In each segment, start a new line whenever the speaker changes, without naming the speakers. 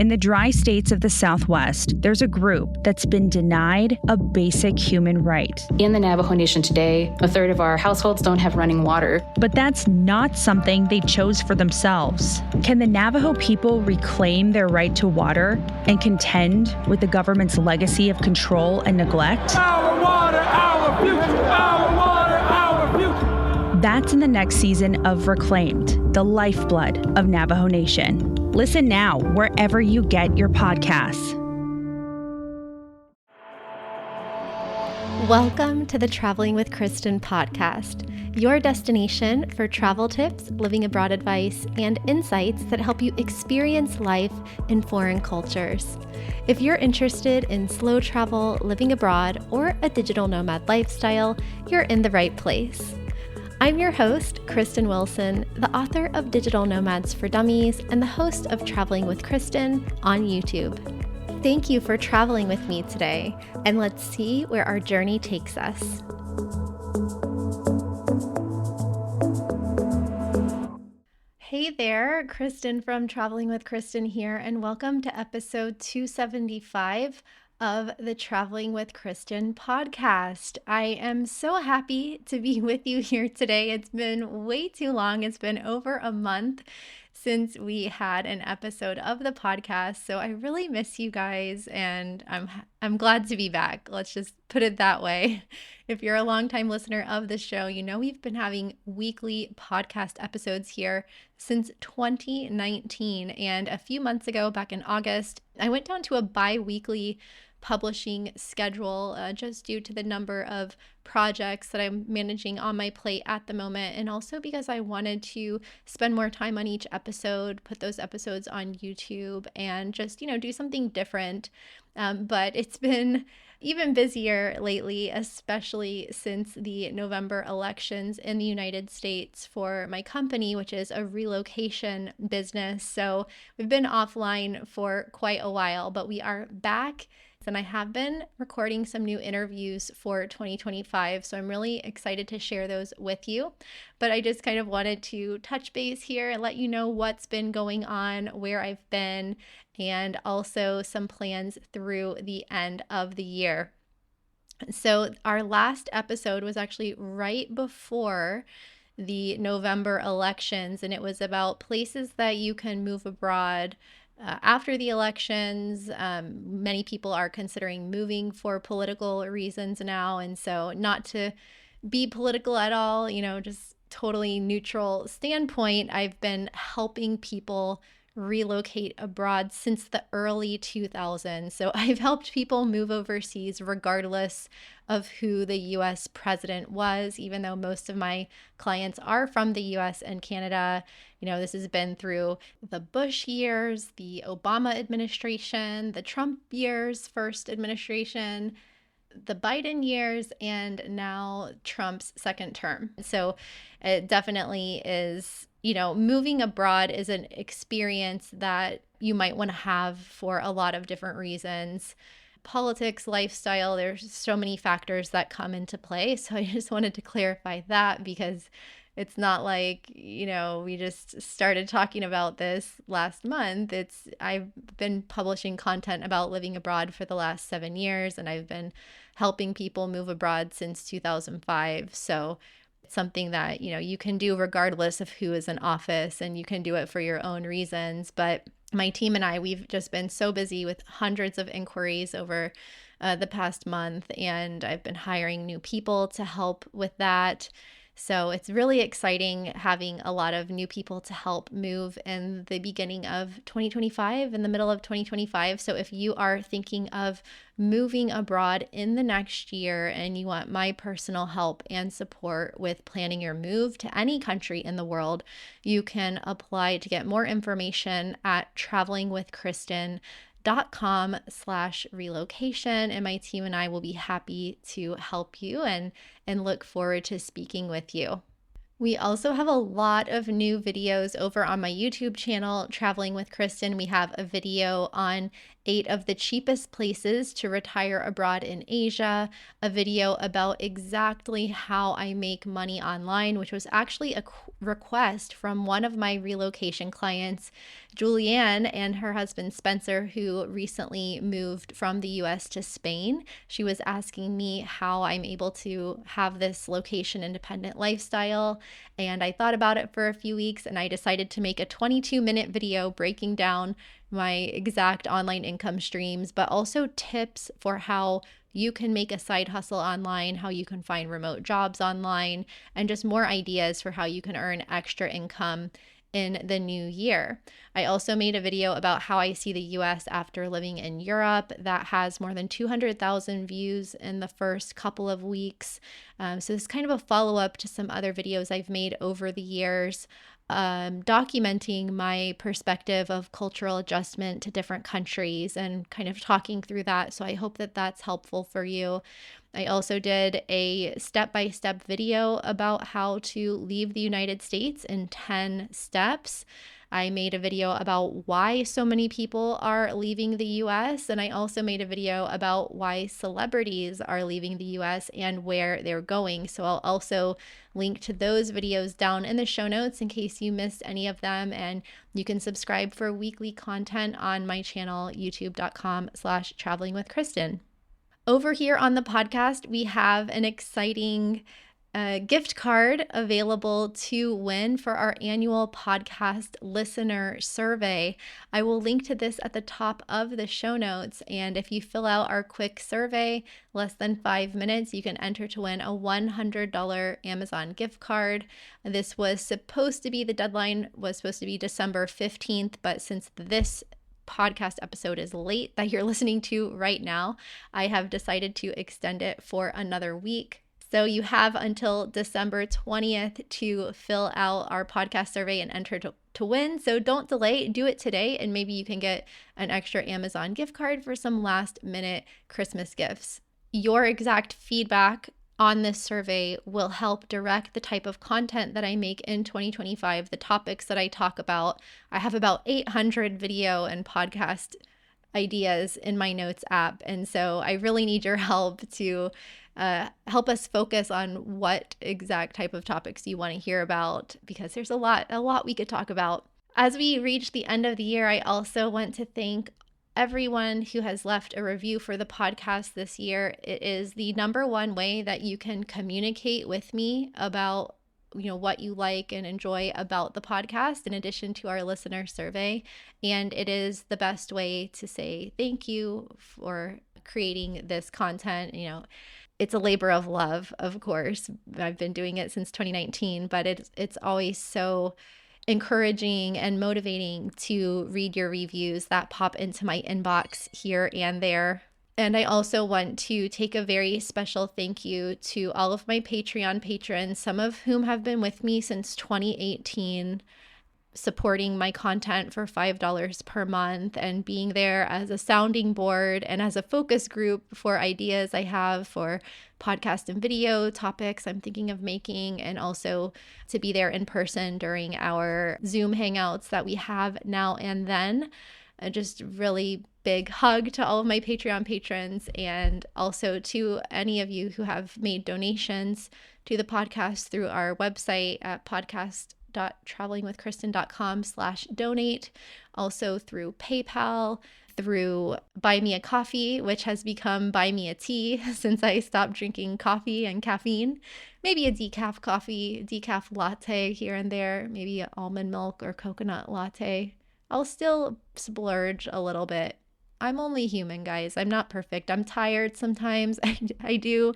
In the dry states of the Southwest, there's a group that's been denied a basic human right.
In the Navajo Nation today, a third of our households don't have running water.
But that's not something they chose for themselves. Can the Navajo people reclaim their right to water and contend with the government's legacy of control and neglect?
Our water, our future, our water, our future.
That's in the next season of Reclaimed, the lifeblood of Navajo Nation. Listen now wherever you get your podcasts.
Welcome to the Traveling with Kristin podcast, your destination for travel tips, living abroad advice, and insights that help you experience life in foreign cultures. If you're interested in slow travel, living abroad, or a digital nomad lifestyle, you're in the right place. I'm your host, Kristin Wilson, the author of Digital Nomads for Dummies and the host of Traveling with Kristin on YouTube. Thank you for traveling with me today, and let's see where our journey takes us. Hey there, Kristin from Traveling with Kristin here, and welcome to episode 275 of the Traveling with Kristin podcast. I am so happy to be with you here today. It's been way too long. It's been over a month since we had an episode of the podcast. So I really miss you guys, and I'm glad to be back. Let's just put it that way. If you're a longtime listener of the show, you know we've been having weekly podcast episodes here since 2019. And a few months ago, back in August, I went down to a bi-weekly publishing schedule just due to the number of projects that I'm managing on my plate at the moment, and also because I wanted to spend more time on each episode, put those episodes on YouTube, and just, do something different. But it's been even busier lately, especially since the November elections in the United States for my company, which is a relocation business. So we've been offline for quite a while, but we are back. And I have been recording some new interviews for 2025, so I'm really excited to share those with you. But I just kind of wanted to touch base here and let you know what's been going on, where I've been, and also some plans through the end of the year. So our last episode was actually right before the November elections, and it was about places that you can move abroad after the elections. Many people are considering moving for political reasons now. And so, not to be political at all, just totally neutral standpoint, I've been helping people relocate abroad since the early 2000s. So I've helped people move overseas regardless of who the US president was, even though most of my clients are from the US and Canada. This has been through the Bush years, the Obama administration, the Trump years, first administration, the Biden years, and now Trump's second term. So it definitely is, moving abroad is an experience that you might want to have for a lot of different reasons. Politics, lifestyle, there's so many factors that come into play. So I just wanted to clarify that, because it's not like, we just started talking about this last month. I've been publishing content about living abroad for the last 7 years, and I've been helping people move abroad since 2005. So it's something that, you can do regardless of who is in office, and you can do it for your own reasons. But my team and I, we've just been so busy with hundreds of inquiries over the past month, and I've been hiring new people to help with that. So it's really exciting having a lot of new people to help move in the beginning of 2025, in the middle of 2025. So if you are thinking of moving abroad in the next year and you want my personal help and support with planning your move to any country in the world, you can apply to get more information at travelingwithkristin.com/relocation, and my team and I will be happy to help you and look forward to speaking with you. We also have a lot of new videos over on my YouTube channel, Traveling with Kristin. We have a video on 8 of the cheapest places to retire abroad in Asia, a video about exactly how I make money online, which was actually a request from one of my relocation clients, Julianne, and her husband Spencer, who recently moved from the US to Spain. She was asking me how I'm able to have this location independent lifestyle, and I thought about it for a few weeks and I decided to make a 22-minute video breaking down my exact online income streams, but also tips for how you can make a side hustle online, how you can find remote jobs online, and just more ideas for how you can earn extra income in the new year. I also made a video about how I see the US after living in Europe that has more than 200,000 views in the first couple of weeks. So this is kind of a follow-up to some other videos I've made over the years, documenting my perspective of cultural adjustment to different countries and kind of talking through that. So I hope that that's helpful for you. I also did a step-by-step video about how to leave the United States in 10 steps. I made a video about why so many people are leaving the US, and I also made a video about why celebrities are leaving the US and where they're going. So I'll also link to those videos down in the show notes in case you missed any of them, and you can subscribe for weekly content on my channel, youtube.com/travelingwithkristen. Over here on the podcast, we have an exciting gift card available to win for our annual podcast listener survey. I will link to this at the top of the show notes. And if you fill out our quick survey, less than 5 minutes, you can enter to win a $100 Amazon gift card. This was supposed to be, the deadline was supposed to be December 15th, but since this podcast episode is late that you're listening to right now, I have decided to extend it for another week. So you have until December 20th to fill out our podcast survey and enter to win. So don't delay, do it today, and maybe you can get an extra Amazon gift card for some last minute Christmas gifts. Your exact feedback on this survey will help direct the type of content that I make in 2025, the topics that I talk about. I have about 800 video and podcast ideas in my notes app. And so I really need your help to help us focus on what exact type of topics you want to hear about, because there's a lot we could talk about. As we reach the end of the year, I also want to thank everyone who has left a review for the podcast this year. It is the number one way that you can communicate with me about what you like and enjoy about the podcast, in addition to our listener survey. And it is the best way to say thank you for creating this content. It's a labor of love, of course. I've been doing it since 2019, but it's always so encouraging and motivating to read your reviews that pop into my inbox here and there. And I also want to take a very special thank you to all of my Patreon patrons, some of whom have been with me since 2018, supporting my content for $5 per month and being there as a sounding board and as a focus group for ideas I have for podcast and video topics I'm thinking of making, and also to be there in person during our Zoom hangouts that we have now and then. Just really big hug to all of my Patreon patrons, and also to any of you who have made donations to the podcast through our website at podcast.travelingwithkristen.com/donate, also through PayPal, through Buy Me a Coffee, which has become Buy Me a Tea since I stopped drinking coffee and caffeine. Maybe a decaf coffee, decaf latte here and there, maybe almond milk or coconut latte. I'll still splurge a little bit. I'm only human, guys. I'm not perfect. I'm tired sometimes. I do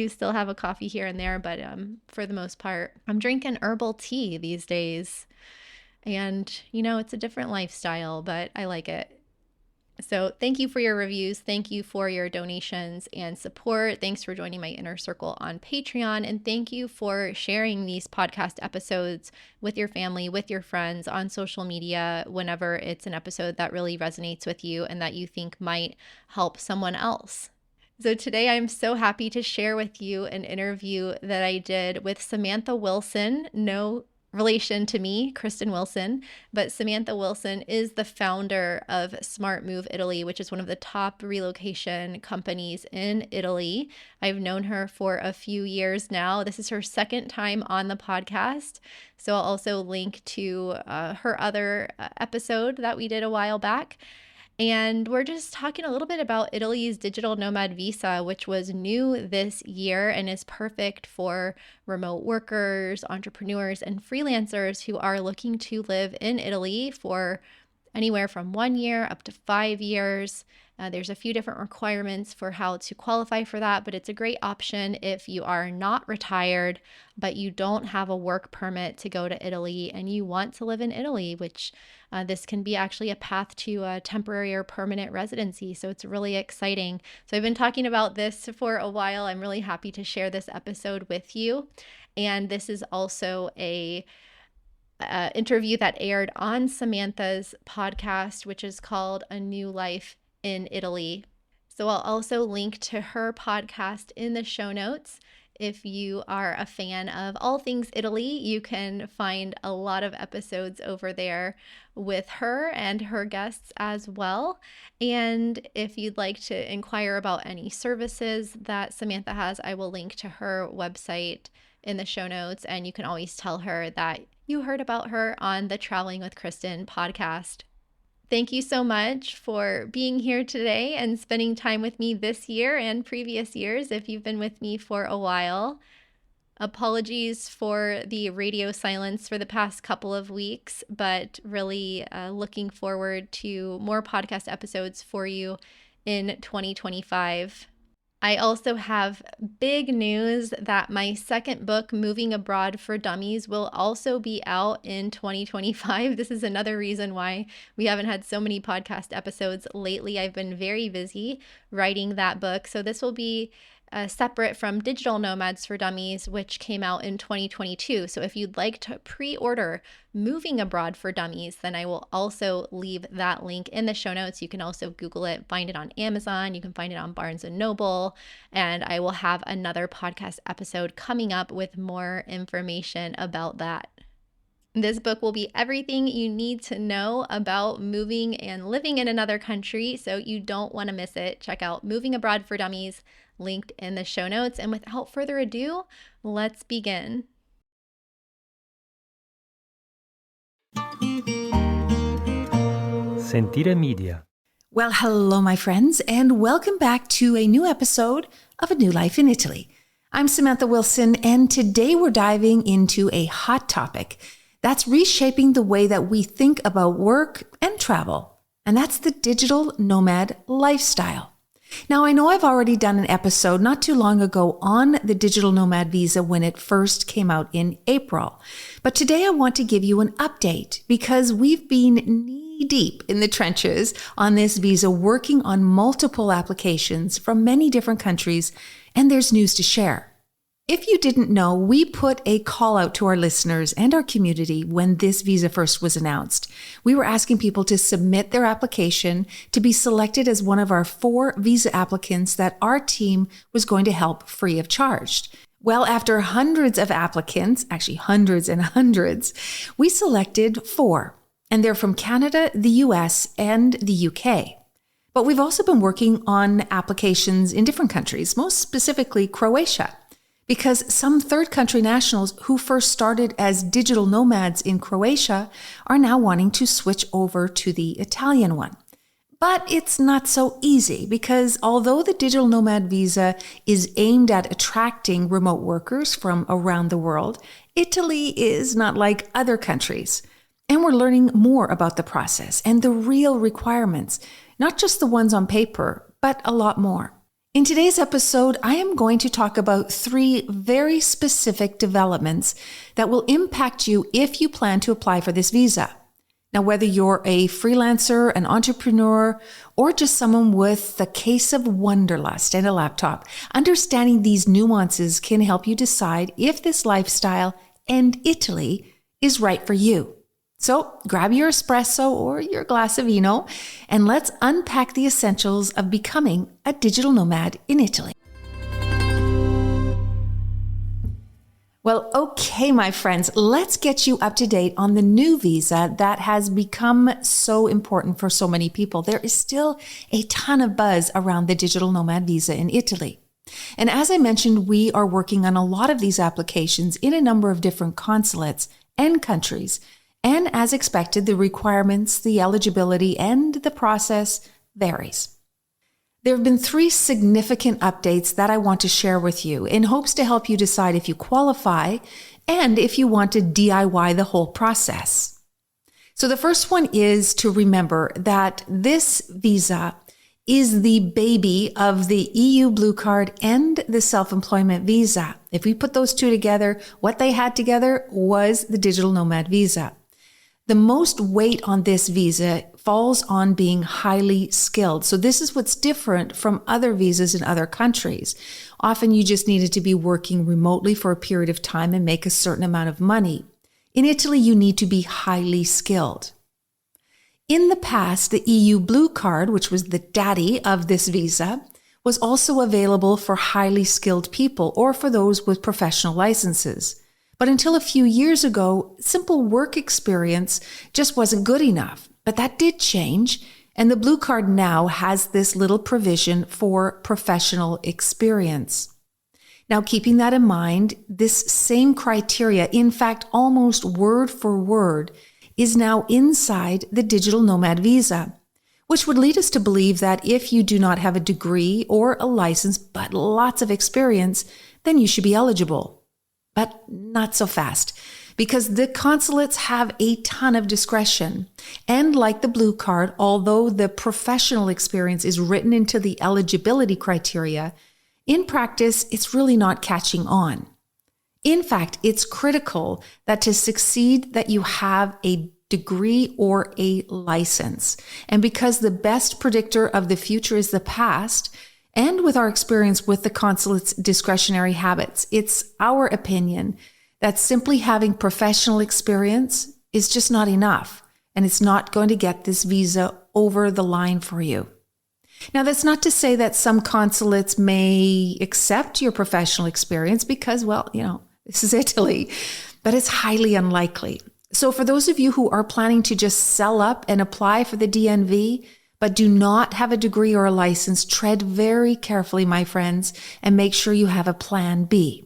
still have a coffee here and there, but for the most part, I'm drinking herbal tea these days. And, it's a different lifestyle, but I like it. So thank you for your reviews. Thank you for your donations and support. Thanks for joining my inner circle on Patreon. And thank you for sharing these podcast episodes with your family, with your friends on social media, whenever it's an episode that really resonates with you and that you think might help someone else. So today I'm so happy to share with you an interview that I did with Samantha Wilson. No relation to me, Kristin Wilson, but Samantha Wilson is the founder of Smart Move Italy, which is one of the top relocation companies in Italy. I've known her for a few years now. This is her second time on the podcast. So I'll also link to her other episode that we did a while back. And we're just talking a little bit about Italy's Digital Nomad Visa, which was new this year and is perfect for remote workers, entrepreneurs, and freelancers who are looking to live in Italy for anywhere from 1 year up to 5 years. There's a few different requirements for how to qualify for that, but it's a great option if you are not retired, but you don't have a work permit to go to Italy and you want to live in Italy, which this can be actually a path to a temporary or permanent residency. So it's really exciting. So I've been talking about this for a while. I'm really happy to share this episode with you. And this is also a interview that aired on Samantha's podcast, which is called A New Life in Italy. So I'll also link to her podcast in the show notes. If you are a fan of all things Italy, you can find a lot of episodes over there with her and her guests as well. And if you'd like to inquire about any services that Samantha has, I will link to her website in the show notes. And you can always tell her that you heard about her on the Traveling with Kristin podcast. Thank you so much for being here today and spending time with me this year and previous years if you've been with me for a while. Apologies for the radio silence for the past couple of weeks, but really looking forward to more podcast episodes for you in 2025. I also have big news that my second book, Moving Abroad for Dummies, will also be out in 2025. This is another reason why we haven't had so many podcast episodes lately. I've been very busy writing that book. So this will be separate from Digital Nomads for Dummies, which came out in 2022. So if you'd like to pre-order Moving Abroad for Dummies, then I will also leave that link in the show notes. You can also Google it, find it on Amazon. You can find it on Barnes & Noble. And I will have another podcast episode coming up with more information about that. This book will be everything you need to know about moving and living in another country, so you don't want to miss it. Check out Moving Abroad for Dummies, linked in the show notes. And without further ado, let's begin.
Sentire Media.
Well, hello, my friends, and welcome back to a new episode of A New Life in Italy. I'm Samantha Wilson, and today we're diving into a hot topic that's reshaping the way that we think about work and travel, and that's the digital nomad lifestyle. Now, I know I've already done an episode not too long ago on the Digital Nomad Visa when it first came out in April, but today I want to give you an update because we've been knee-deep in the trenches on this visa, working on multiple applications from many different countries, and there's news to share. If you didn't know, we put a call out to our listeners and our community when this visa first was announced. We were asking people to submit their application to be selected as one of our 4 visa applicants that our team was going to help free of charge. Well, after hundreds of applicants, actually hundreds and hundreds, we selected 4, and they're from Canada, the US, and the UK. But we've also been working on applications in different countries, most specifically Croatia, because some third country nationals who first started as digital nomads in Croatia are now wanting to switch over to the Italian one. But it's not so easy because although the digital nomad visa is aimed at attracting remote workers from around the world, Italy is not like other countries. And we're learning more about the process and the real requirements, not just the ones on paper, but a lot more. In today's episode, I am going to talk about 3 very specific developments that will impact you if you plan to apply for this visa. Now, whether you're a freelancer, an entrepreneur, or just someone with a case of wanderlust and a laptop, understanding these nuances can help you decide if this lifestyle and Italy is right for you. So grab your espresso or your glass of vino, and let's unpack the essentials of becoming a digital nomad in Italy. Well, okay, my friends, let's get you up to date on the new visa that has become so important for so many people. There is still a ton of buzz around the Digital Nomad Visa in Italy. And as I mentioned, we are working on a lot of these applications in a number of different consulates and countries. And as expected, the requirements, the eligibility, and the process varies. There have been 3 significant updates that I want to share with you in hopes to help you decide if you qualify and if you want to DIY the whole process. So the first one is to remember that this visa is the baby of the EU Blue Card and the self-employment visa. If we put those two together, what they had together was the Digital Nomad Visa. The most weight on this visa falls on being highly skilled. So this is what's different from other visas in other countries. Often you just needed to be working remotely for a period of time and make a certain amount of money. In Italy, you need to be highly skilled. In the past, the EU Blue Card, which was the daddy of this visa, was also available for highly skilled people or for those with professional licenses. But until a few years ago, simple work experience just wasn't good enough. But that did change, and the Blue Card now has this little provision for professional experience. Now, keeping that in mind, this same criteria, in fact, almost word for word, is now inside the Digital Nomad Visa, which would lead us to believe that if you do not have a degree or a license, but lots of experience, then you should be eligible. But not so fast, because the consulates have a ton of discretion. And like the Blue Card, although the professional experience is written into the eligibility criteria, in practice, it's really not catching on. In fact, it's critical that to succeed that you have a degree or a license. And because the best predictor of the future is the past, and with our experience with the consulate's discretionary habits, it's our opinion that simply having professional experience is just not enough, and it's not going to get this visa over the line for you. Now, that's not to say that some consulates may accept your professional experience because, well, this is Italy, but it's highly unlikely. So for those of you who are planning to just sell up and apply for the DNV, but do not have a degree or a license, tread very carefully, my friends, and make sure you have a plan B.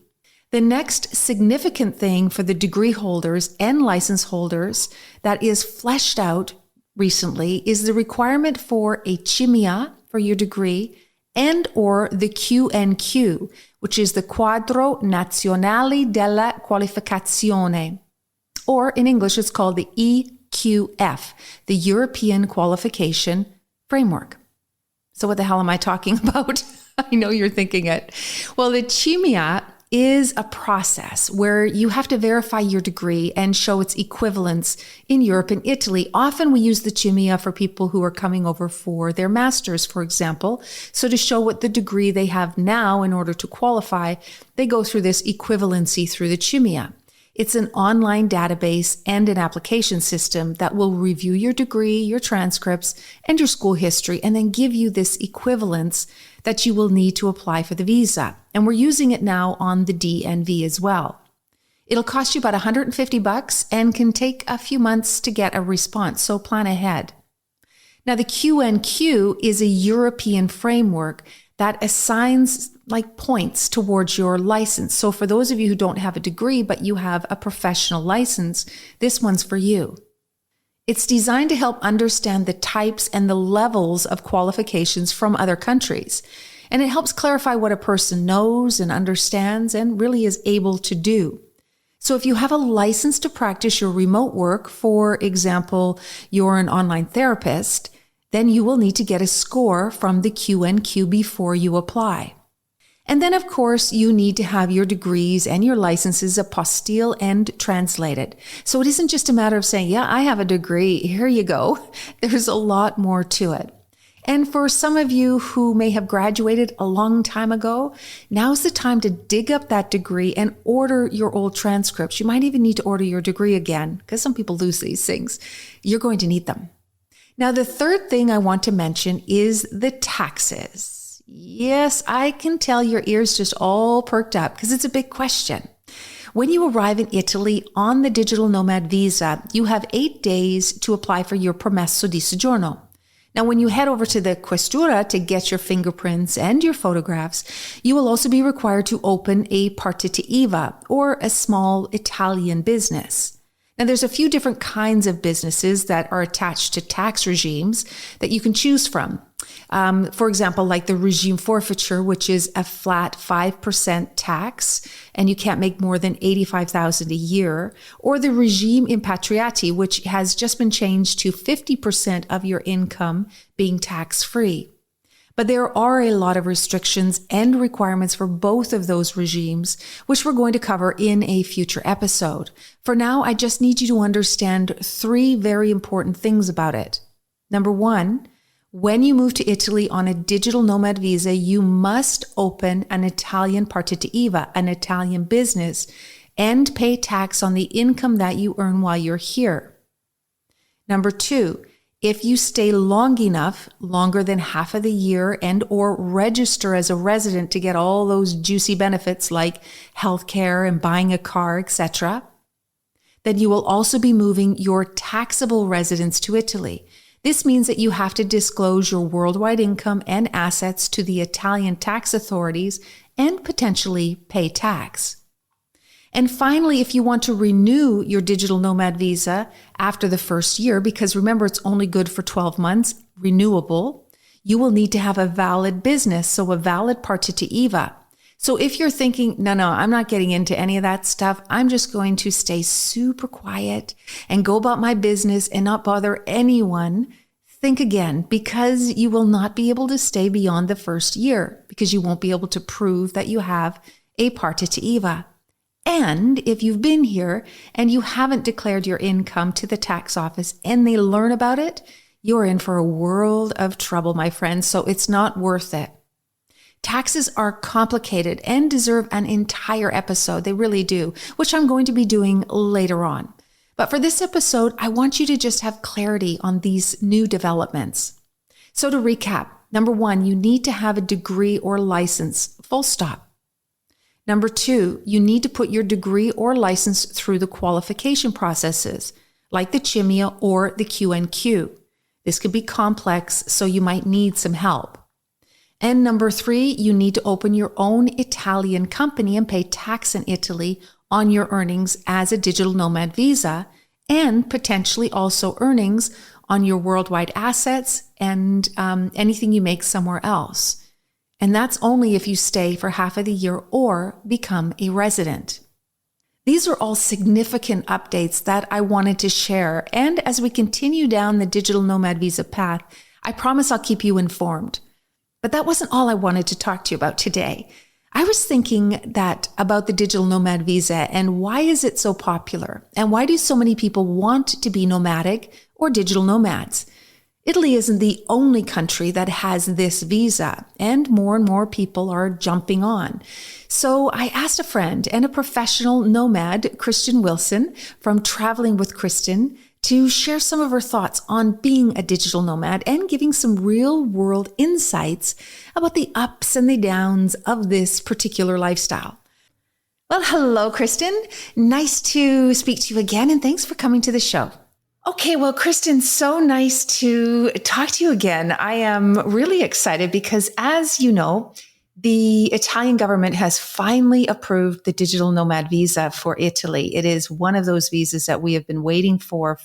The next significant thing for the degree holders and license holders that is fleshed out recently is the requirement for a CIMIA for your degree and or the QNQ, which is the Quadro Nazionale della Qualificazione, or in English it's called the EQF, the European Qualification Framework. So what the hell am I talking about? I know you're thinking it. Well, the CIMIA is a process where you have to verify your degree and show its equivalence in Europe and Italy. Often we use the CIMIA for people who are coming over for their master's, for example. So to show what the degree they have now in order to qualify, they go through this equivalency through the CIMIA. It's an online database and an application system that will review your degree, your transcripts, and your school history, and then give you this equivalence that you will need to apply for the visa. And we're using it now on the DNV as well. It'll cost you about $150 and can take a few months to get a response, so plan ahead. Now, the QNQ is a European framework that assigns points towards your license. So for those of you who don't have a degree, but you have a professional license, this one's for you. It's designed to help understand the types and the levels of qualifications from other countries. And it helps clarify what a person knows and understands and really is able to do. So if you have a license to practice your remote work, for example, you're an online therapist, then you will need to get a score from the QNQ before you apply. And then, of course, you need to have your degrees and your licenses apostille and translated. So it isn't just a matter of saying, yeah, I have a degree, here you go. There's a lot more to it. And for some of you who may have graduated a long time ago, now's the time to dig up that degree and order your old transcripts. You might even need to order your degree again, because some people lose these things. You're going to need them. Now, the third thing I want to mention is the taxes. Yes, I can tell your ears just all perked up because it's a big question. When you arrive in Italy on the Digital Nomad Visa, you have 8 days to apply for your permesso di soggiorno. Now, when you head over to the questura to get your fingerprints and your photographs, you will also be required to open a partita IVA, or a small Italian business. Now, there's a few different kinds of businesses that are attached to tax regimes that you can choose from. For example, like the regime forfeiture, which is a flat 5% tax, and you can't make more than $85,000 a year, or the regime impatriati, which has just been changed to 50% of your income being tax-free. But there are a lot of restrictions and requirements for both of those regimes, which we're going to cover in a future episode. For now, I just need you to understand 3 very important things about it. Number 1, when you move to Italy on a digital nomad visa, you must open an Italian partita IVA, an Italian business, and pay tax on the income that you earn while you're here. Number 2, if you stay long enough, longer than half of the year, and or register as a resident to get all those juicy benefits like healthcare and buying a car, etc., then you will also be moving your taxable residence to Italy. This means that you have to disclose your worldwide income and assets to the Italian tax authorities and potentially pay tax. And finally, if you want to renew your digital nomad visa after the first year, because remember, it's only good for 12 months, renewable, you will need to have a valid business, so a valid partita IVA. So if you're thinking, no, I'm not getting into any of that stuff, I'm just going to stay super quiet and go about my business and not bother anyone, think again, because you will not be able to stay beyond the first year because you won't be able to prove that you have a partita IVA. And if you've been here and you haven't declared your income to the tax office and they learn about it, you're in for a world of trouble, my friends, so it's not worth it. Taxes are complicated and deserve an entire episode. They really do, which I'm going to be doing later on. But for this episode, I want you to just have clarity on these new developments. So to recap, number 1, you need to have a degree or license, full stop. Number 2, you need to put your degree or license through the qualification processes, like the CIMIA or the QNQ. This could be complex, so you might need some help. And number 3, you need to open your own Italian company and pay tax in Italy on your earnings as a digital nomad visa, and potentially also earnings on your worldwide assets and anything you make somewhere else. And that's only if you stay for half of the year or become a resident. These are all significant updates that I wanted to share. And as we continue down the digital nomad visa path, I promise I'll keep you informed. But that wasn't all I wanted to talk to you about today. I was thinking that about the digital nomad visa and why is it so popular? And why do so many people want to be nomadic or digital nomads? Italy isn't the only country that has this visa, and more people are jumping on. So I asked a friend and a professional nomad, Kristin Wilson from Traveling with Kristin, to share some of her thoughts on being a digital nomad and giving some real-world insights about the ups and the downs of this particular lifestyle. Well, hello, Kristin. Nice to speak to you again, and thanks for coming to the show. Okay, well, Kristin, so nice to talk to you again. I am really excited because, as you know, the Italian government has finally approved the digital nomad visa for Italy. It is one of those visas that we have been waiting for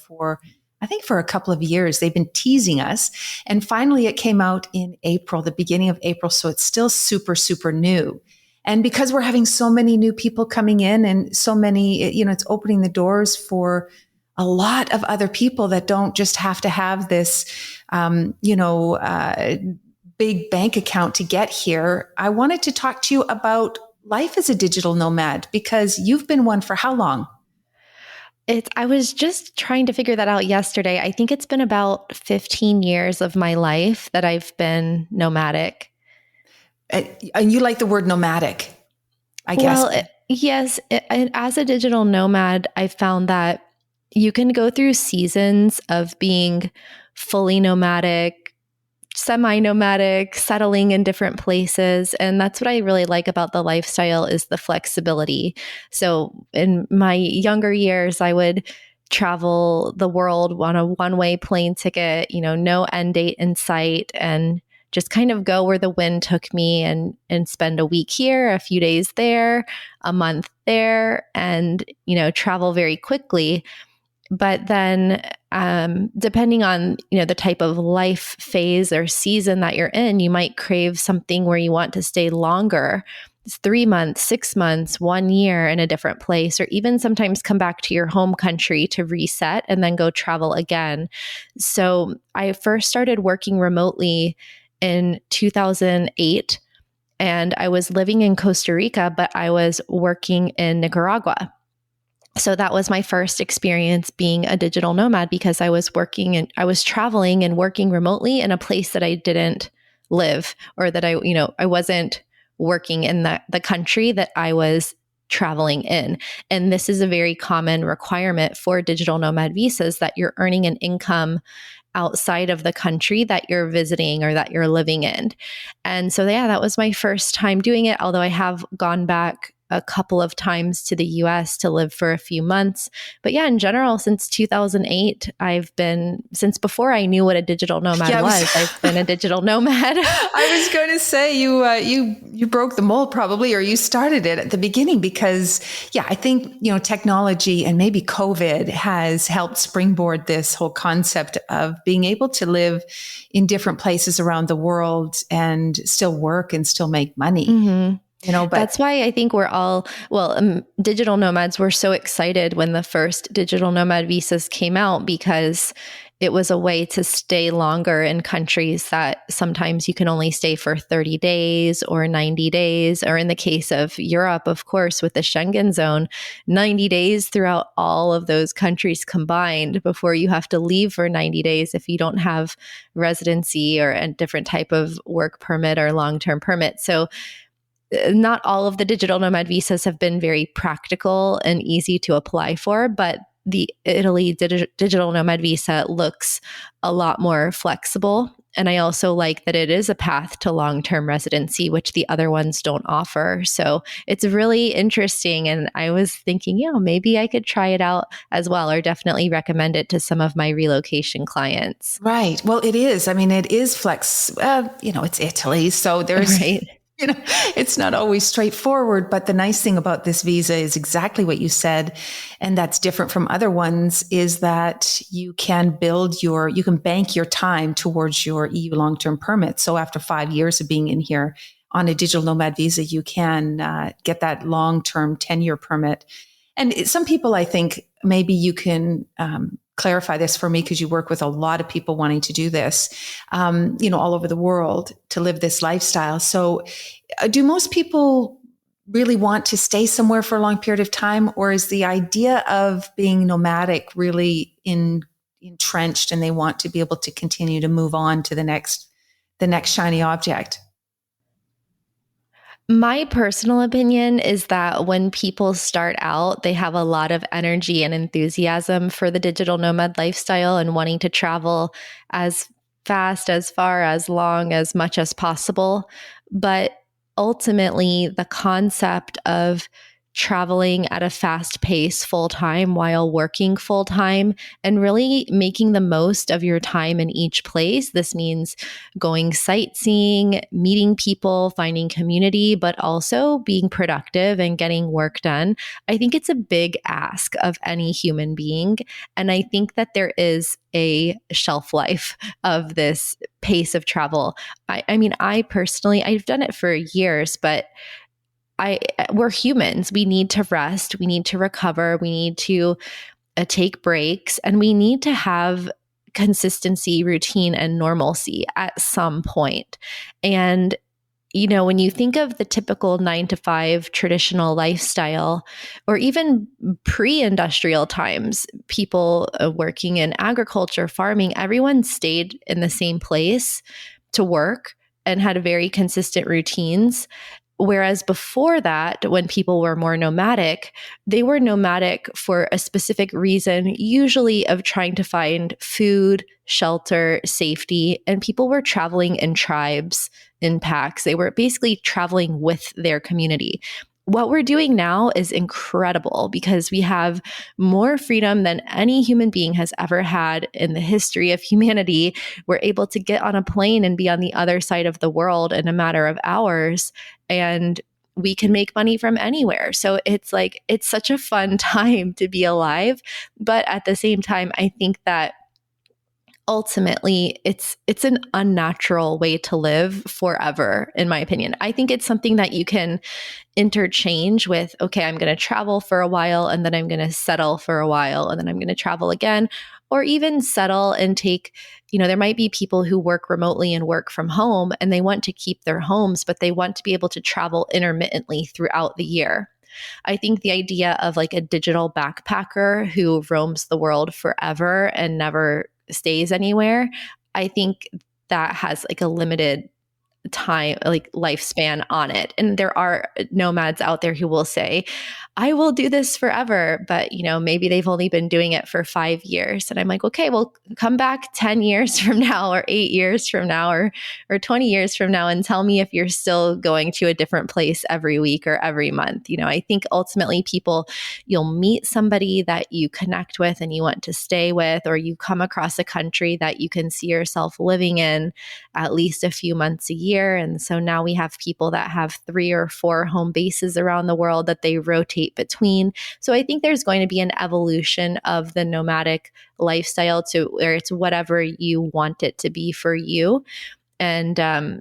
I think for a couple of years. They've been teasing us. And finally, it came out in April, the beginning of April. So it's still super new. And because we're having so many new people coming in and so many, it's opening the doors for a lot of other people that don't just have to have this, big bank account to get here. I wanted to talk to you about life as a digital nomad because you've been one for how long?
I was just trying to figure that out yesterday. I think it's been about 15 years of my life that I've been nomadic.
And you like the word nomadic, I guess.
Well, yes. And as a digital nomad, I found that you can go through seasons of being fully nomadic,
semi-nomadic, settling in different places. And that's what I really like about the lifestyle is the flexibility. So in my younger years, I would travel the world on a one-way plane ticket, no end date in sight, and just kind of go where the wind took me and spend a week here, a few days there, a month there, and, travel very quickly. But then depending on, the type of life phase or season that you're in, you might crave something where you want to stay longer. It's 3 months, 6 months, 1 year in a different place, or even sometimes come back to your home country to reset and then go travel again. So I first started working remotely in 2008, and I was living in Costa Rica, but I was working in Nicaragua. So that was my first experience being a digital nomad, because I was traveling and working remotely in a place that I didn't live, or that I wasn't working in the country that I was traveling in. And this is a very common requirement for digital nomad visas, that you're earning an income outside of the country that you're visiting or that you're living in. And so, that was my first time doing it, although I have gone back a couple of times to the US to live for a few months. But in general, since 2008, since before I knew what a digital nomad was, I've been a digital nomad.
I was going to say you broke the mold probably, or you started it at the beginning, because I think, technology and maybe COVID has helped springboard this whole concept of being able to live in different places around the world and still work and still make money. Mm-hmm. But
that's why I think we're all, digital nomads were so excited when the first digital nomad visas came out, because it was a way to stay longer in countries that sometimes you can only stay for 30 days or 90 days, or in the case of Europe, of course, with the Schengen zone, 90 days throughout all of those countries combined before you have to leave for 90 days if you don't have residency or a different type of work permit or long-term permit. So not all of the digital nomad visas have been very practical and easy to apply for, but the Italy digital nomad visa looks a lot more flexible. And I also like that it is a path to long-term residency, which the other ones don't offer. So it's really interesting. And I was thinking, maybe I could try it out as well, or definitely recommend it to some of my relocation clients.
Right. Well, it is. I mean, it is flex. It's Italy. So there's... Right. It's not always straightforward, but the nice thing about this visa is exactly what you said. And that's different from other ones, is that you can bank your time towards your EU long-term permit. So after 5 years of being in here on a digital nomad visa, you can get that long-term 10-year permit. And some people, I think, maybe you can clarify this for me, because you work with a lot of people wanting to do this, all over the world to live this lifestyle. So do most people really want to stay somewhere for a long period of time, or is the idea of being nomadic really entrenched and they want to be able to continue to move on to the next shiny object?
My personal opinion is that when people start out, they have a lot of energy and enthusiasm for the digital nomad lifestyle and wanting to travel as fast, as far, as long, as much as possible. But ultimately, the concept of traveling at a fast pace full-time while working full-time and really making the most of your time in each place. This means going sightseeing, meeting people, finding community, but also being productive and getting work done. I think it's a big ask of any human being. And I think that there is a shelf life of this pace of travel. I personally, I've done it for years, but we're humans. We need to rest. We need to recover. We need to take breaks, and we need to have consistency, routine, and normalcy at some point. And, when you think of the typical 9-to-5 traditional lifestyle, or even pre-industrial times, people working in agriculture, farming, everyone stayed in the same place to work and had very consistent routines. Whereas before that, when people were more nomadic, they were nomadic for a specific reason, usually of trying to find food, shelter, safety, and people were traveling in tribes, in packs. They were basically traveling with their community. What we're doing now is incredible because we have more freedom than any human being has ever had in the history of humanity. We're able to get on a plane and be on the other side of the world in a matter of hours, and we can make money from anywhere. So it's like, it's such a fun time to be alive. But at the same time, I think that ultimately it's an unnatural way to live forever, in my opinion. I think it's something that you can interchange with, okay, I'm going to travel for a while and then I'm going to settle for a while and then I'm going to travel again, or even settle and take, there might be people who work remotely and work from home and they want to keep their homes, but they want to be able to travel intermittently throughout the year. I think the idea of like a digital backpacker who roams the world forever and never stays anywhere, I think that has like a limited time, like lifespan on it. And there are nomads out there who will say, I will do this forever, but maybe they've only been doing it for 5 years. And I'm like, okay, well, come back 10 years from now or 8 years from now or 20 years from now and tell me if you're still going to a different place every week or every month. I think ultimately you'll meet somebody that you connect with and you want to stay with, or you come across a country that you can see yourself living in at least a few months a year. And so now we have people that have 3 or 4 home bases around the world that they rotate between. So I think there's going to be an evolution of the nomadic lifestyle to where it's whatever you want it to be for you, and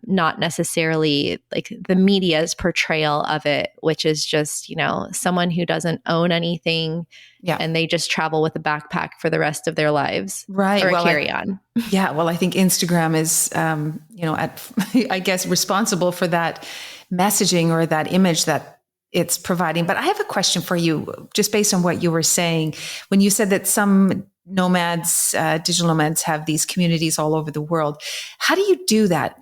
not necessarily like the media's portrayal of it, which is just, someone who doesn't own anything and they just travel with a backpack for the rest of their lives.
Right.
Or carry-on.
Yeah. Well, I think Instagram is, I guess responsible for that messaging or that image that it's providing. But I have a question for you, just based on what you were saying. When you said that some nomads, digital nomads have these communities all over the world. How do you do that?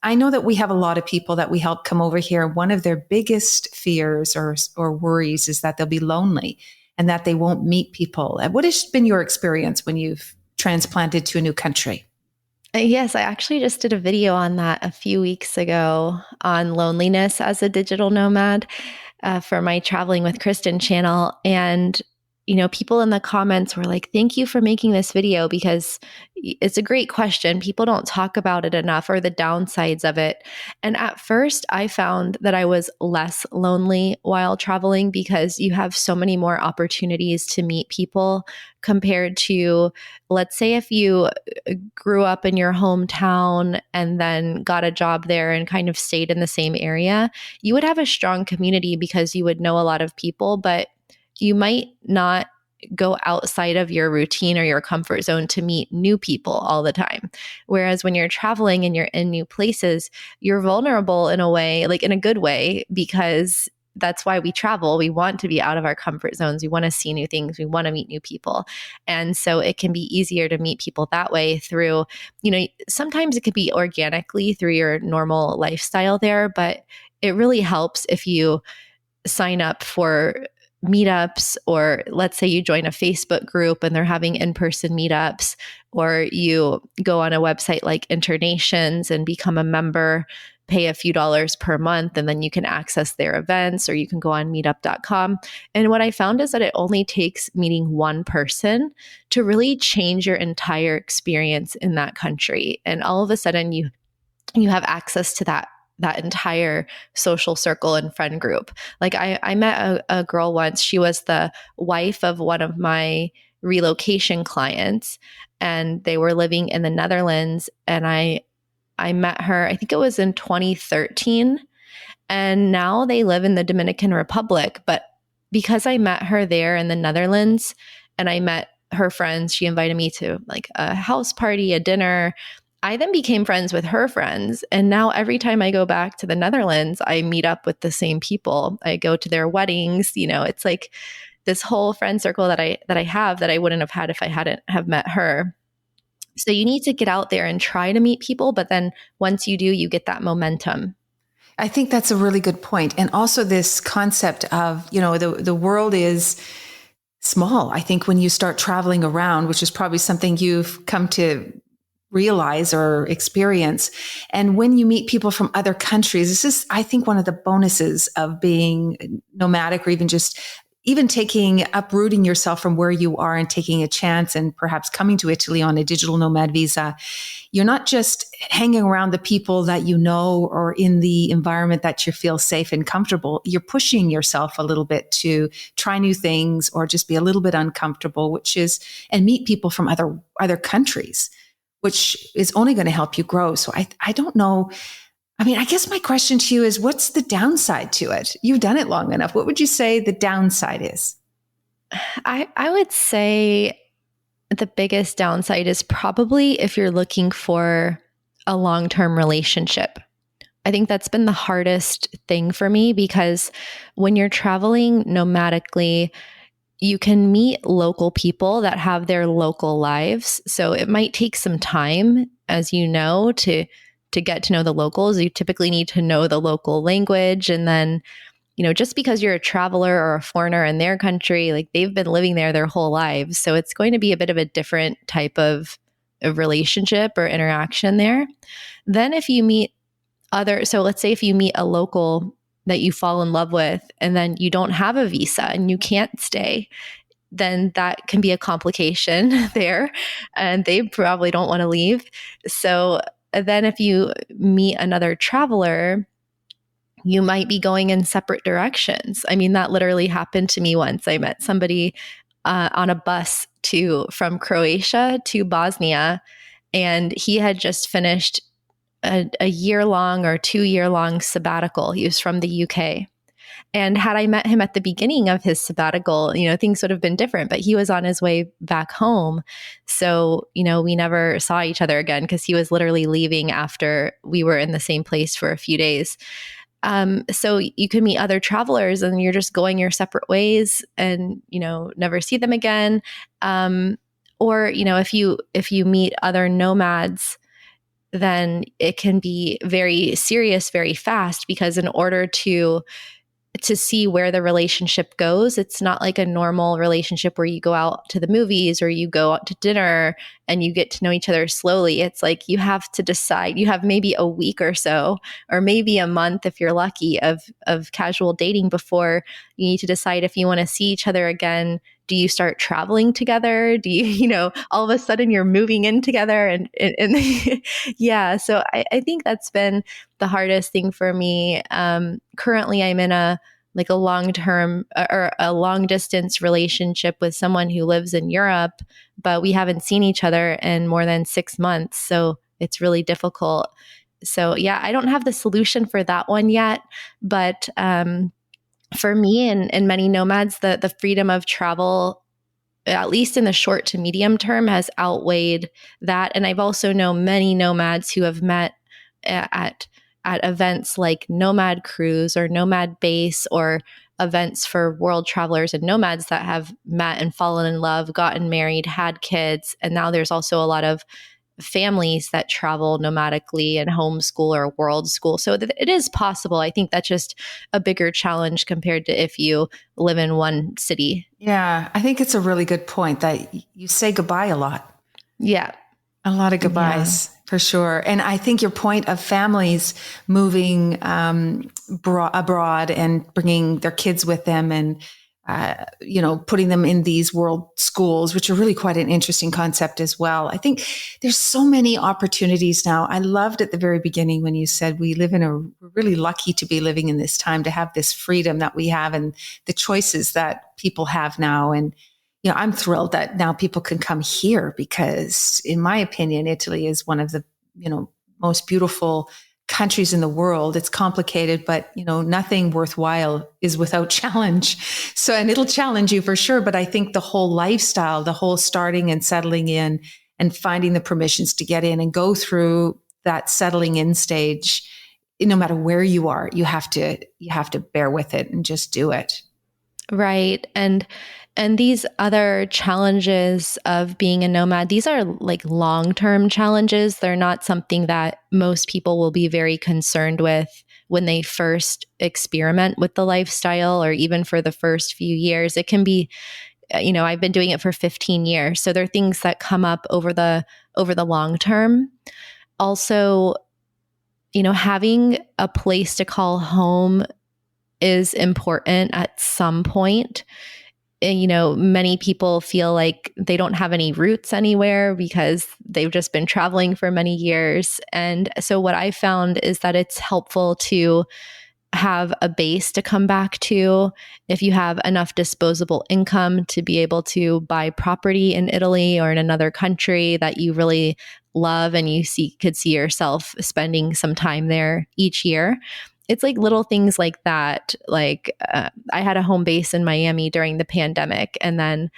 I know that we have a lot of people that we help come over here. One of their biggest fears or worries is that they'll be lonely and that they won't meet people. What has been your experience when you've transplanted to a new country?
Yes, I actually just did a video on that a few weeks ago on loneliness as a digital nomad for my Traveling with Kristin channel. And people in the comments were like, thank you for making this video because it's a great question. People don't talk about it enough, or the downsides of it. And at first I found that I was less lonely while traveling because you have so many more opportunities to meet people compared to, let's say, if you grew up in your hometown and then got a job there and kind of stayed in the same area, you would have a strong community because you would know a lot of people, but you might not go outside of your routine or your comfort zone to meet new people all the time. Whereas when you're traveling and you're in new places, you're vulnerable in a way, like in a good way, because that's why we travel. We want to be out of our comfort zones. We want to see new things. We want to meet new people. And so it can be easier to meet people that way through, sometimes it could be organically through your normal lifestyle there, but it really helps if you sign up for meetups, or let's say you join a Facebook group and they're having in-person meetups, or you go on a website like Internations and become a member, pay a few dollars per month, and then you can access their events, or you can go on meetup.com. And what I found is that it only takes meeting one person to really change your entire experience in that country. And all of a sudden you have access to that entire social circle and friend group. Like I met a girl once. She was the wife of one of my relocation clients, and they were living in the Netherlands. And I met her, I think it was in 2013. And now they live in the Dominican Republic. But because I met her there in the Netherlands and I met her friends, she invited me to like a house party, a dinner. I then became friends with her friends. And now every time I go back to the Netherlands, I meet up with the same people. I go to their weddings. It's like this whole friend circle that I have that I wouldn't have had if I hadn't have met her. So you need to get out there and try to meet people. But then once you do, you get that momentum.
I think that's a really good point. And also this concept of, the world is small. I think when you start traveling around, which is probably something you've come to realize or experience. And when you meet people from other countries, this is, I think, one of the bonuses of being nomadic, or even uprooting yourself from where you are and taking a chance and perhaps coming to Italy on a digital nomad visa. You're not just hanging around the people that you know or in the environment that you feel safe and comfortable. You're pushing yourself a little bit to try new things or just be a little bit uncomfortable, and meet people from other countries, which is only going to help you grow. So I don't know. I mean, I guess my question to you is, what's the downside to it? You've done it long enough. What would you say the downside is?
I would say the biggest downside is probably if you're looking for a long-term relationship. I think that's been the hardest thing for me, because when you're traveling nomadically, you can meet local people that have their local lives. So it might take some time, as you know, to get to know the locals. You typically need to know the local language. And then, just because you're a traveler or a foreigner in their country, like they've been living there their whole lives. So it's going to be a bit of a different type of relationship or interaction there. Then if you meet let's say if you meet a local that you fall in love with, and then you don't have a visa and you can't stay, then that can be a complication there. And they probably don't want to leave. So then if you meet another traveler, you might be going in separate directions. I mean, that literally happened to me once. I met somebody on a bus from Croatia to Bosnia, and he had just finished a year-long or 2-year-long sabbatical. He was from the UK. And had I met him at the beginning of his sabbatical, things would have been different, but he was on his way back home. So, we never saw each other again, because he was literally leaving after we were in the same place for a few days. So you can meet other travelers and you're just going your separate ways and, never see them again. Or, if you meet other nomads, then it can be very serious very fast, because in order to see where the relationship goes, it's not like a normal relationship where you go out to the movies or you go out to dinner and you get to know each other slowly. It's like you have to decide. You have maybe a week or so, or maybe a month if you're lucky, of casual dating before you need to decide if you want to see each other again. Do you start traveling together? Do you, all of a sudden you're moving in together? And yeah, so I think that's been the hardest thing for me. Currently, I'm in a long-term or a long-distance relationship with someone who lives in Europe, but we haven't seen each other in more than 6 months. So it's really difficult. So yeah, I don't have the solution for that one yet, but for me and many nomads, the freedom of travel, at least in the short to medium term, has outweighed that. And I've also known many nomads who have met at events like Nomad Cruise or Nomad Base, or events for world travelers and nomads that have met and fallen in love, gotten married, had kids. And now there's also a lot of families that travel nomadically and homeschool or world school. So it is possible. I think that's just a bigger challenge compared to if you live in one city.
Yeah, I think it's a really good point that you say goodbye a lot.
Yeah.
A lot of goodbyes, for sure. And I think your point of families moving abroad and bringing their kids with them and putting them in these world schools, which are really quite an interesting concept as well. I think there's so many opportunities now. I loved at the very beginning when you said we're really lucky to be living in this time, to have this freedom that we have and the choices that people have now. And, I'm thrilled that now people can come here because, in my opinion, Italy is one of the, most beautiful countries in the world. It's complicated, but nothing worthwhile is without challenge. So, and it'll challenge you for sure. But I think the whole lifestyle, the whole starting and settling in and finding the permissions to get in and go through that settling in stage, no matter where you are, you have to bear with it and just do it.
Right. And And these other challenges of being a nomad, these are like long-term challenges. They're not something that most people will be very concerned with when they first experiment with the lifestyle, or even for the first few years. It can be, I've been doing it for 15 years. So there are things that come up over the long term. Also, having a place to call home is important at some point. Many people feel like they don't have any roots anywhere because they've just been traveling for many years. And so what I found is that it's helpful to have a base to come back to. If you have enough disposable income to be able to buy property in Italy or in another country that you really love and you could see yourself spending some time there each year. It's like little things like that. Like I had a home base in Miami during the pandemic, and then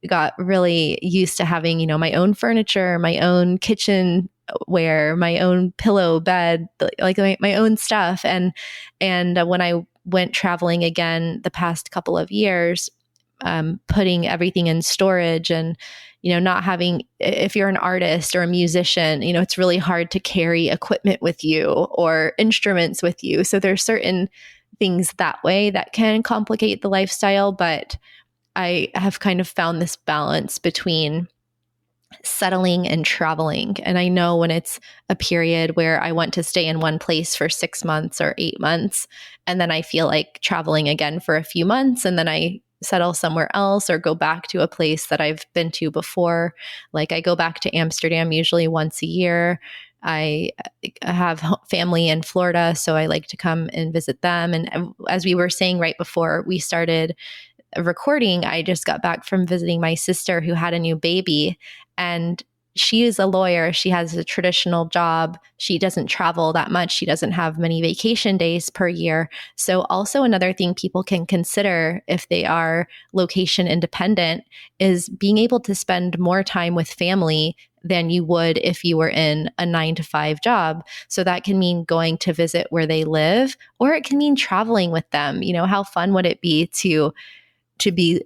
got really used to having, my own furniture, my own kitchenware, my own pillow, bed, like my own stuff. And when I went traveling again the past couple of years, putting everything in storage and, not having, if you're an artist or a musician, it's really hard to carry equipment with you or instruments with you. So there's certain things that way that can complicate the lifestyle, but I have kind of found this balance between settling and traveling. And I know when it's a period where I want to stay in one place for 6 months or 8 months, and then I feel like traveling again for a few months, and then I settle somewhere else or go back to a place that I've been to before. Like I go back to Amsterdam usually once a year. I have family in Florida, so I like to come and visit them. And as we were saying right before we started recording, I just got back from visiting my sister who had a new baby, and she is a lawyer. She has a traditional job. She doesn't travel that much. She doesn't have many vacation days per year. So also another thing people can consider if they are location independent is being able to spend more time with family than you would if you were in a 9-to-5 job. So that can mean going to visit where they live, or it can mean traveling with them. How fun would it be to be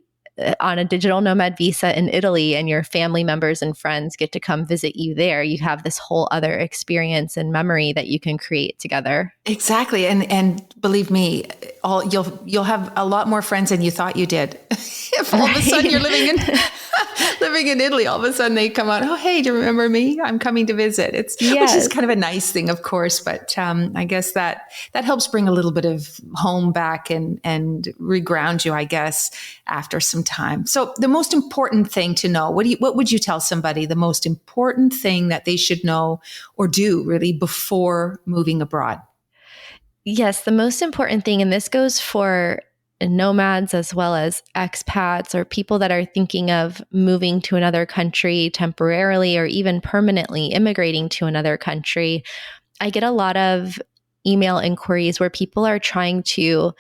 on a digital nomad visa in Italy, and your family members and friends get to come visit you there? You have this whole other experience and memory that you can create together.
Exactly. And believe me, you'll have a lot more friends than you thought you did. If all of a sudden you're living in Italy, all of a sudden they come out, oh, hey, do you remember me? I'm coming to visit. Which is kind of a nice thing, of course, but I guess that helps bring a little bit of home back and reground you, I guess, after some time. So the most important thing to know, what would you tell somebody the most important thing that they should know or do really before moving abroad?
Yes, the most important thing, and this goes for nomads as well as expats or people that are thinking of moving to another country temporarily or even permanently immigrating to another country. I get a lot of email inquiries where people are trying to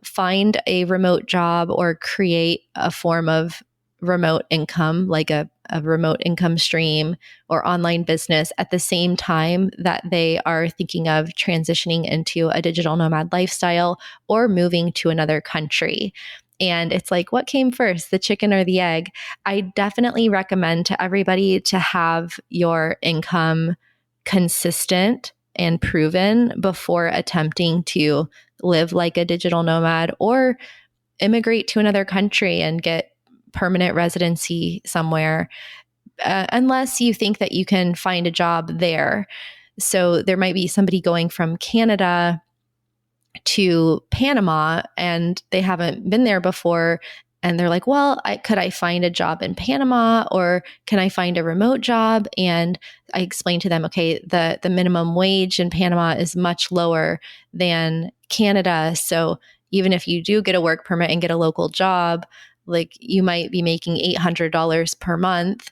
find a remote job or create a form of remote income, like a remote income stream or online business at the same time that they are thinking of transitioning into a digital nomad lifestyle or moving to another country. And it's like, what came first, the chicken or the egg? I definitely recommend to everybody to have your income consistent and proven before attempting to live like a digital nomad or immigrate to another country and get permanent residency somewhere, unless you think that you can find a job there. So there might be somebody going from Canada to Panama and they haven't been there before. And they're like, well, could I find a job in Panama, or can I find a remote job? And I explained to them, okay, the minimum wage in Panama is much lower than Canada. So even if you do get a work permit and get a local job, like you might be making $800 per month,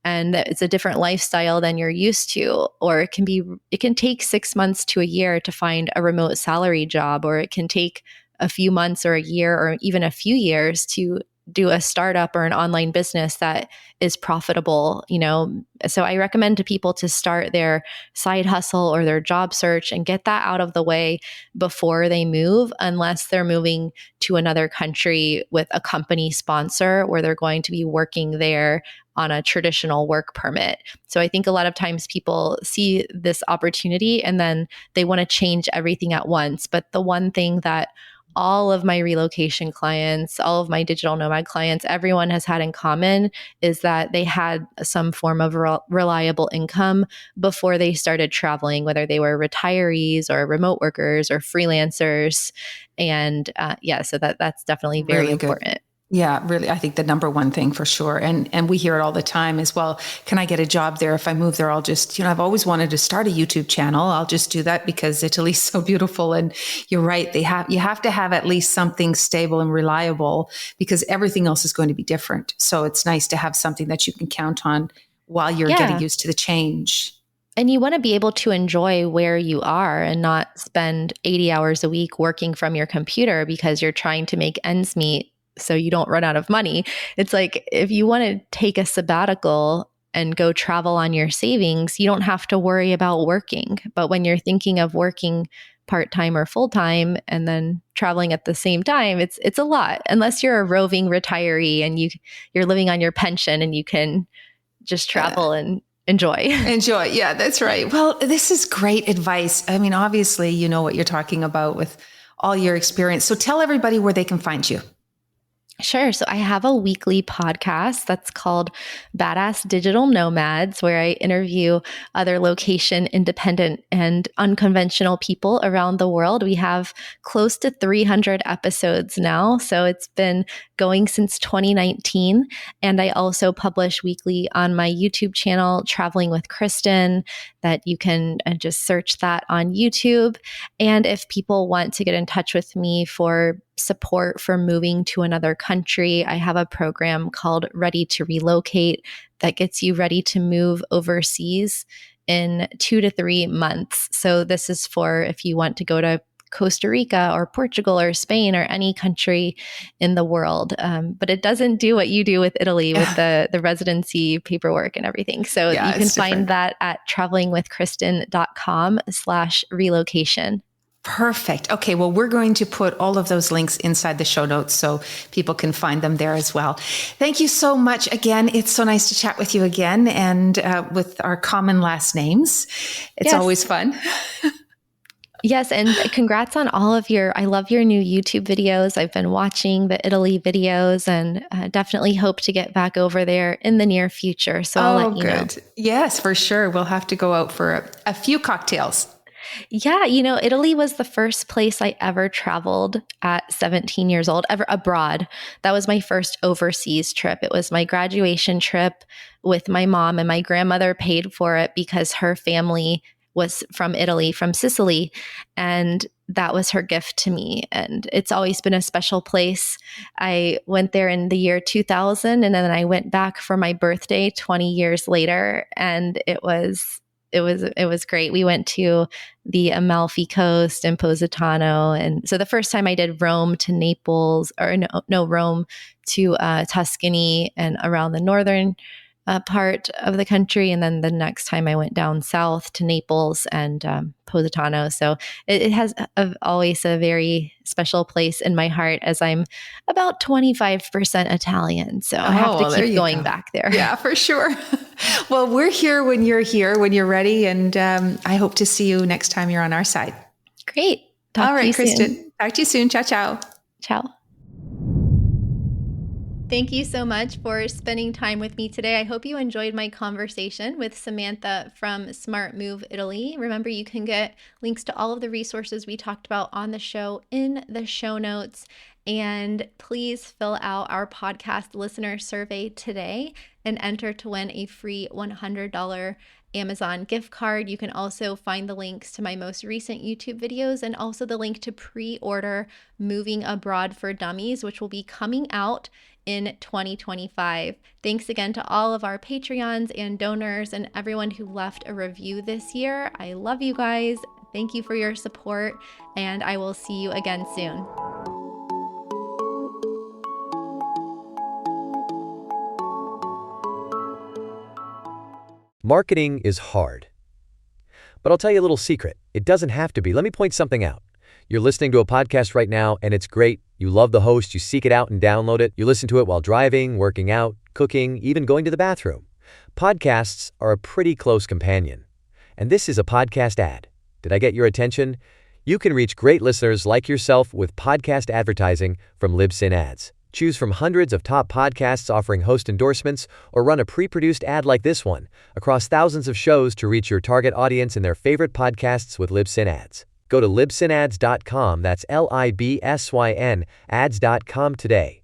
and it's a different lifestyle than you're used to. Or it can take 6 months to a year to find a remote salary job, or it can take a few months or a year or even a few years to do a startup or an online business that is profitable, So I recommend to people to start their side hustle or their job search and get that out of the way before they move, unless they're moving to another country with a company sponsor where they're going to be working there on a traditional work permit. So I think a lot of times people see this opportunity and then they want to change everything at once. But the one thing that all of my relocation clients, all of my digital nomad clients, everyone has had in common is that they had some form of reliable income before they started traveling, whether they were retirees or remote workers or freelancers. And so that's definitely very important.
Yeah, really. I think the number one thing for sure. And we hear it all the time as well. Can I get a job there? If I move there, I'll just, I've always wanted to start a YouTube channel. I'll just do that because Italy's so beautiful. And you're right. You have to have at least something stable and reliable because everything else is going to be different. So it's nice to have something that you can count on while you're getting used to the change.
And you want to be able to enjoy where you are and not spend 80 hours a week working from your computer because you're trying to make ends meet so you don't run out of money. It's like if you want to take a sabbatical and go travel on your savings, you don't have to worry about working. But when you're thinking of working part-time or full-time and then traveling at the same time, it's a lot. Unless you're a roving retiree and you're living on your pension and you can just travel and enjoy.
Yeah, that's right. Well, this is great advice. I mean, obviously, you know what you're talking about with all your experience. So tell everybody where they can find you.
Sure. So I have a weekly podcast that's called Badass Digital Nomads, where I interview other location independent and unconventional people around the world. We have close to 300 episodes now. So it's been going since 2019. And I also publish weekly on my YouTube channel, Traveling with Kristin, that you can just search that on YouTube. And if people want to get in touch with me for support for moving to another country, I have a program called Ready to Relocate that gets you ready to move overseas in 2 to 3 months. So this is for if you want to go to Costa Rica or Portugal or Spain or any country in the world. But it doesn't do what you do with Italy with the residency paperwork and everything. So you can find that at travelingwithkristin.com/relocation.
Perfect. Okay. Well, we're going to put all of those links inside the show notes so people can find them there as well. Thank you so much again. It's so nice to chat with you again and with our common last names. It's always fun.
Yes. And congrats on all of I love your new YouTube videos. I've been watching the Italy videos and definitely hope to get back over there in the near future. So I'll let you know.
Yes, for sure. We'll have to go out for a few cocktails.
Yeah, Italy was the first place I ever traveled at 17 years old, ever abroad. That was my first overseas trip. It was my graduation trip with my mom, and my grandmother paid for it because her family was from Italy, from Sicily, and that was her gift to me. And it's always been a special place. I went there in the year 2000, and then I went back for my birthday 20 years later, and it was great. We went to the Amalfi Coast and Positano. And so the first time I did Rome to Naples, or Rome to Tuscany and around the northern part of the country. And then the next time I went down south to Naples and Positano. So it has always a very special place in my heart, as I'm about 25% Italian. So I have to keep going back there.
Yeah, for sure. Well, we're here when you're ready. And I hope to see you next time you're on our side.
Great.
All right, Kristin. Talk to you soon. Ciao, ciao.
Ciao.
Thank you so much for spending time with me today. I hope you enjoyed my conversation with Samantha from Smart Move Italy. Remember, you can get links to all of the resources we talked about on the show in the show notes. And please fill out our podcast listener survey today and enter to win a free $100 Amazon gift card. You can also find the links to my most recent YouTube videos and also the link to pre-order Moving Abroad for Dummies, which will be coming out in 2025. Thanks again to all of our Patreons and donors and everyone who left a review this year. I love you guys. Thank you for your support, and I will see you again soon.
Marketing is hard. But I'll tell you a little secret. It doesn't have to be. Let me point something out. You're listening to a podcast right now, and it's great. You love the host. You seek it out and download it. You listen to it while driving, working out, cooking, even going to the bathroom. Podcasts are a pretty close companion. And this is a podcast ad. Did I get your attention? You can reach great listeners like yourself with podcast advertising from Libsyn Ads. Choose from hundreds of top podcasts offering host endorsements, or run a pre-produced ad like this one across thousands of shows to reach your target audience and their favorite podcasts with Libsyn Ads. Go to libsynads.com, that's Libsyn, ads.com today.